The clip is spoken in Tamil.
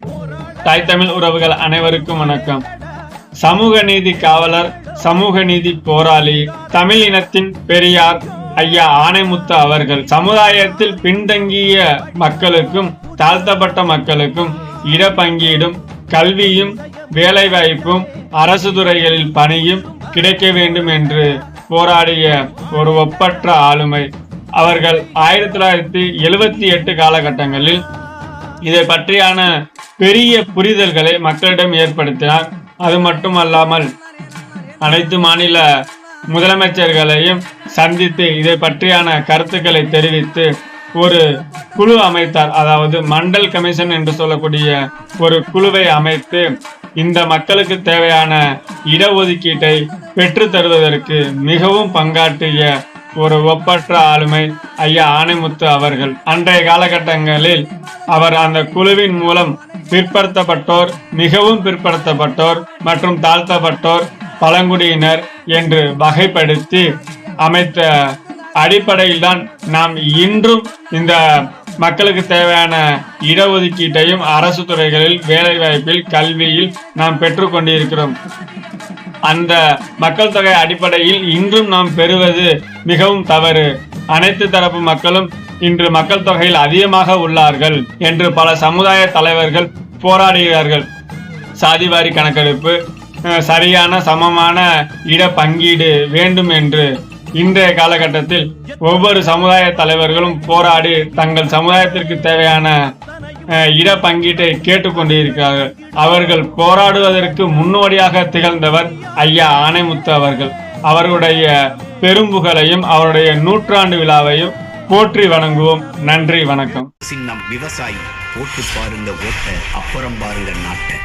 தாய் தமிழ் உறவுகள் அனைவருக்கும் வணக்கம். சமூக நீதி காவலர், சமூக நீதி போராளி, தமிழ் இனத்தின் பெரியார் ஐயா ஆணைமுத்து அவர்கள் சமுதாயத்தில் பின்தங்கிய மக்களுக்கும் தாழ்த்தப்பட்ட மக்களுக்கும் இடப்பங்கீடும், கல்வியும், வேலைவாய்ப்பும், அரசு துறைகளில் பணியும் கிடைக்க வேண்டும் என்று போராடிய ஒரு ஒப்பற்ற ஆளுமை அவர்கள். 1978 காலகட்டங்களில் இதை பற்றியான பெரிய புரிதல்களை மக்களிடம் ஏற்படுத்தினார். அது மட்டுமல்லாமல் அனைத்து மாநில முதலமைச்சர்களையும் சந்தித்து இதை பற்றியான கருத்துக்களை தெரிவித்து ஒரு குழு அமைத்தார். அதாவது மண்டல் கமிஷன் என்று சொல்லக்கூடிய ஒரு குழுவை அமைத்து இந்த மக்களுக்கு தேவையான இடஒதுக்கீட்டை பெற்று தருவதற்கு மிகவும் பங்காற்றிய ஒரு ஒப்பற்ற ஆளுமை ஐயா ஆணைமுத்து அவர்கள். அன்றைய காலகட்டங்களில் அவர் அந்த குழுவின் மூலம் பிற்படுத்தப்பட்டோர், மிகவும் பிற்படுத்தப்பட்டோர் மற்றும் தாழ்த்தப்பட்டோர், பழங்குடியினர் என்று வகைப்படுத்தி அமைத்த அடிப்படையில்தான் நாம் இன்றும் இந்த மக்களுக்கு தேவையான இடஒதுக்கீட்டையும் அரசு துறைகளில், வேலைவாய்ப்பில், கல்வியில் நாம் பெற்றுக்கொண்டிருக்கிறோம். அந்த மக்கள் தொகை அடிப்படையில் இன்றும் நாம் பெறுவது மிகவும் தவறு. அனைத்து தரப்பு மக்களும் இன்று மக்கள் தொகையில் அதிகமாக உள்ளார்கள் என்று பல சமுதாய தலைவர்கள் போராடுகிறார்கள். சாதிவாரி கணக்கெடுப்பு, சரியான சமமான இட பங்கீடு வேண்டும் என்று இன்றைய காலகட்டத்தில் ஒவ்வொரு சமுதாய தலைவர்களும் போராடி தங்கள் சமுதாயத்திற்கு தேவையான இட பங்கீட்டை கேட்டுக்கொண்டிருக்கிறார்கள். அவர்கள் போராடுவதற்கு முன்னோடியாக திகழ்ந்தவர் ஐயா ஆணைமுத்து அவர்கள். அவர்களுடைய பெரும்புகழையும் அவருடைய 100ஆண்டு விழாவையும் போற்றி வணங்குவோம். நன்றி, வணக்கம். சின்னம் விவசாயி, போட்டு பாருங்க ஓட்ட, அப்புறம் பாருங்க நாட்டை.